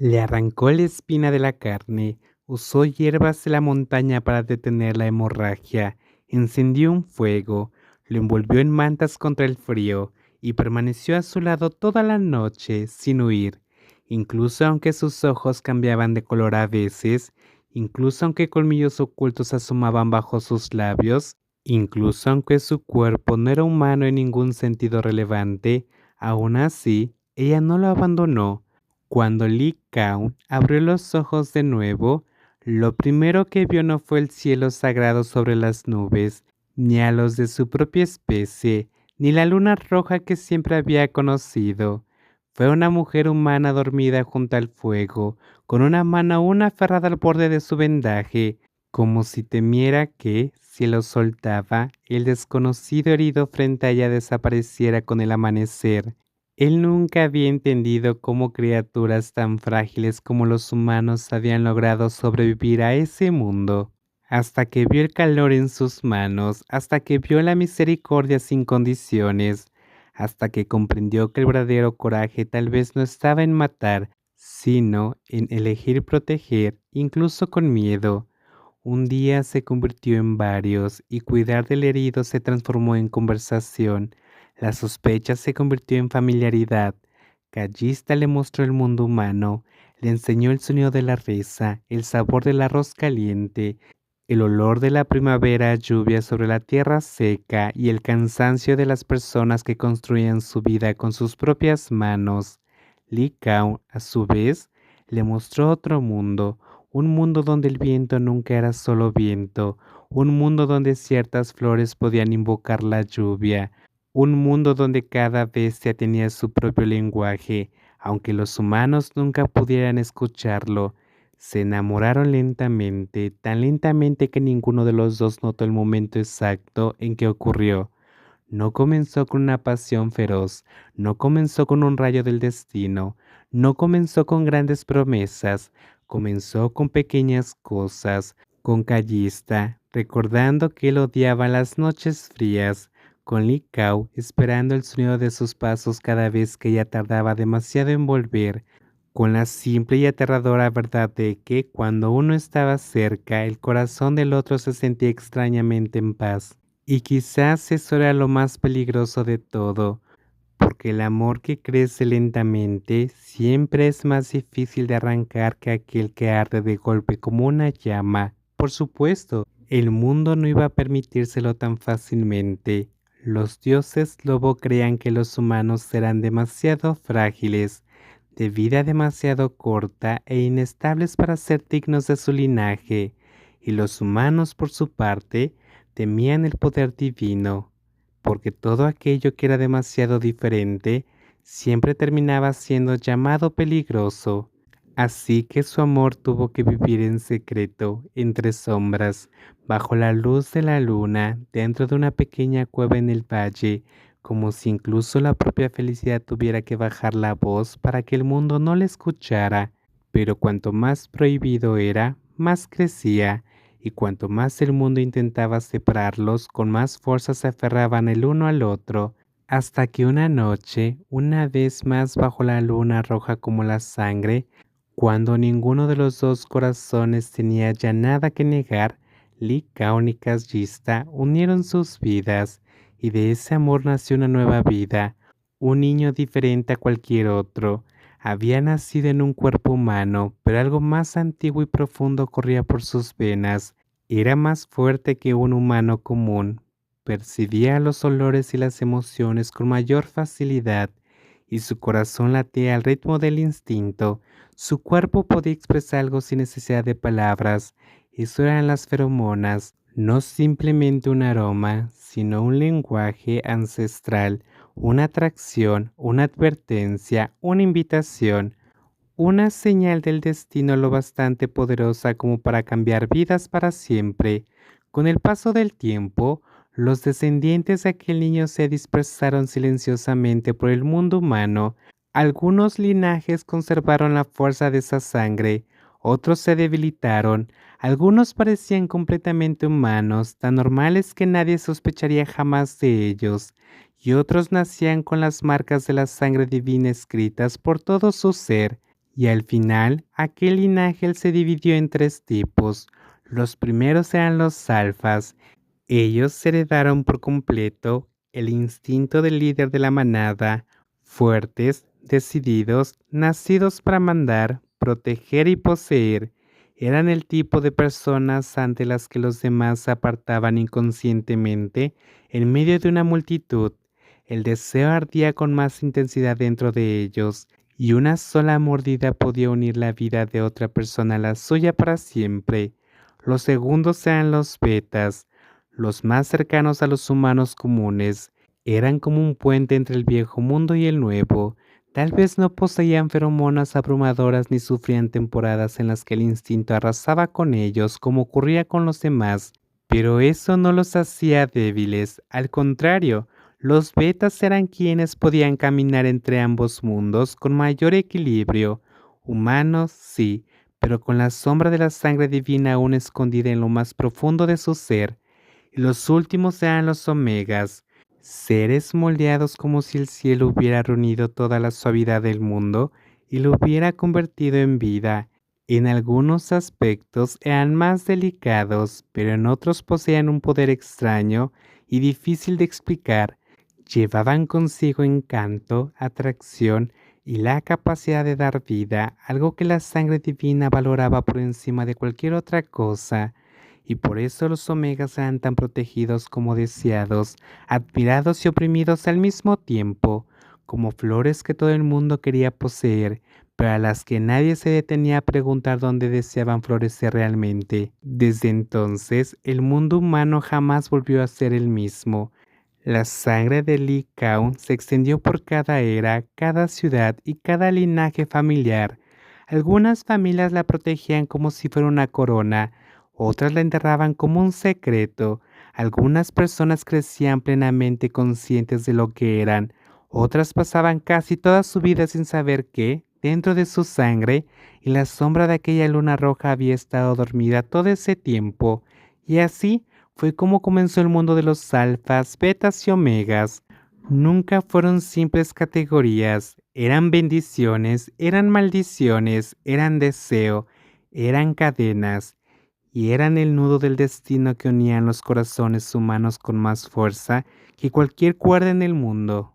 Le arrancó la espina de la carne, usó hierbas de la montaña para detener la hemorragia, encendió un fuego, lo envolvió en mantas contra el frío y permaneció a su lado toda la noche sin huir, incluso aunque sus ojos cambiaban de color a veces, incluso aunque colmillos ocultos asomaban bajo sus labios, incluso aunque su cuerpo no era humano en ningún sentido relevante, aún así, ella no lo abandonó. Cuando Li Kao abrió los ojos de nuevo, lo primero que vio no fue el cielo sagrado sobre las nubes, ni a los de su propia especie, ni la luna roja que siempre había conocido. Fue una mujer humana dormida junto al fuego, con una mano aún aferrada al borde de su vendaje, como si temiera que, si lo soltaba, el desconocido herido frente a ella desapareciera con el amanecer. Él nunca había entendido cómo criaturas tan frágiles como los humanos habían logrado sobrevivir a ese mundo, hasta que vio el calor en sus manos, hasta que vio la misericordia sin condiciones, hasta que comprendió que el verdadero coraje tal vez no estaba en matar, sino en elegir proteger, incluso con miedo. Un día se convirtió en varios y cuidar del herido se transformó en conversación. La sospecha se convirtió en familiaridad. Callista le mostró el mundo humano, le enseñó el sonido de la risa, el sabor del arroz caliente, el olor de la primavera lluvia sobre la tierra seca y el cansancio de las personas que construían su vida con sus propias manos. Li Kao, a su vez, le mostró otro mundo, un mundo donde el viento nunca era solo viento, un mundo donde ciertas flores podían invocar la lluvia, un mundo donde cada bestia tenía su propio lenguaje, aunque los humanos nunca pudieran escucharlo. Se enamoraron lentamente, tan lentamente que ninguno de los dos notó el momento exacto en que ocurrió. No comenzó con una pasión feroz, no comenzó con un rayo del destino, no comenzó con grandes promesas, comenzó con pequeñas cosas, con Callista, recordando que él odiaba las noches frías, con Li Kao esperando el sonido de sus pasos cada vez que ella tardaba demasiado en volver, con la simple y aterradora verdad de que cuando uno estaba cerca, el corazón del otro se sentía extrañamente en paz. Y quizás eso era lo más peligroso de todo, porque el amor que crece lentamente siempre es más difícil de arrancar que aquel que arde de golpe como una llama. Por supuesto, el mundo no iba a permitírselo tan fácilmente. Los dioses lobo creían que los humanos eran demasiado frágiles, de vida demasiado corta e inestables para ser dignos de su linaje, y los humanos por su parte temían el poder divino, porque todo aquello que era demasiado diferente siempre terminaba siendo llamado peligroso. Así que su amor tuvo que vivir en secreto, entre sombras, bajo la luz de la luna, dentro de una pequeña cueva en el valle, como si incluso la propia felicidad tuviera que bajar la voz para que el mundo no le escuchara. Pero cuanto más prohibido era, más crecía, y cuanto más el mundo intentaba separarlos, con más fuerza se aferraban el uno al otro, hasta que una noche, una vez más bajo la luna roja como la sangre, cuando ninguno de los dos corazones tenía ya nada que negar, Li Kao y Callista unieron sus vidas, y de ese amor nació una nueva vida, un niño diferente a cualquier otro. Había nacido en un cuerpo humano, pero algo más antiguo y profundo corría por sus venas. Era más fuerte que un humano común. Percibía los olores y las emociones con mayor facilidad, y su corazón latía al ritmo del instinto. Su cuerpo podía expresar algo sin necesidad de palabras. Eso eran las feromonas, no simplemente un aroma, sino un lenguaje ancestral, una atracción, una advertencia, una invitación, una señal del destino lo bastante poderosa como para cambiar vidas para siempre. Con el paso del tiempo, los descendientes de aquel niño se dispersaron silenciosamente por el mundo humano. Algunos linajes conservaron la fuerza de esa sangre, otros se debilitaron, algunos parecían completamente humanos, tan normales que nadie sospecharía jamás de ellos, y otros nacían con las marcas de la sangre divina escritas por todo su ser. Y al final, aquel linaje se dividió en tres tipos. Los primeros eran los alfas. Ellos heredaron por completo el instinto del líder de la manada, fuertes, decididos, nacidos para mandar, proteger y poseer. Eran el tipo de personas ante las que los demás se apartaban inconscientemente en medio de una multitud. El deseo ardía con más intensidad dentro de ellos, y una sola mordida podía unir la vida de otra persona a la suya para siempre. Los segundos eran los betas, los más cercanos a los humanos comunes. Eran como un puente entre el viejo mundo y el nuevo. Tal vez no poseían feromonas abrumadoras ni sufrían temporadas en las que el instinto arrasaba con ellos como ocurría con los demás, pero eso no los hacía débiles. Al contrario, los betas eran quienes podían caminar entre ambos mundos con mayor equilibrio. Humanos, sí, pero con la sombra de la sangre divina aún escondida en lo más profundo de su ser. Y los últimos eran los omegas, seres moldeados como si el cielo hubiera reunido toda la suavidad del mundo y lo hubiera convertido en vida. En algunos aspectos eran más delicados, pero en otros poseían un poder extraño y difícil de explicar. Llevaban consigo encanto, atracción y la capacidad de dar vida, algo que la sangre divina valoraba por encima de cualquier otra cosa. Y por eso los omegas eran tan protegidos como deseados, admirados y oprimidos al mismo tiempo, como flores que todo el mundo quería poseer, pero a las que nadie se detenía a preguntar dónde deseaban florecer realmente. Desde entonces, el mundo humano jamás volvió a ser el mismo. La sangre de Lee Kaun se extendió por cada era, cada ciudad y cada linaje familiar. Algunas familias la protegían como si fuera una corona, otras la enterraban como un secreto. Algunas personas crecían plenamente conscientes de lo que eran, otras pasaban casi toda su vida sin saber que, dentro de su sangre, y la sombra de aquella luna roja había estado dormida todo ese tiempo, y así fue como comenzó el mundo de los alfas, betas y omegas. Nunca fueron simples categorías, eran bendiciones, eran maldiciones, eran deseo, eran cadenas, y eran el nudo del destino que unían los corazones humanos con más fuerza que cualquier cuerda en el mundo.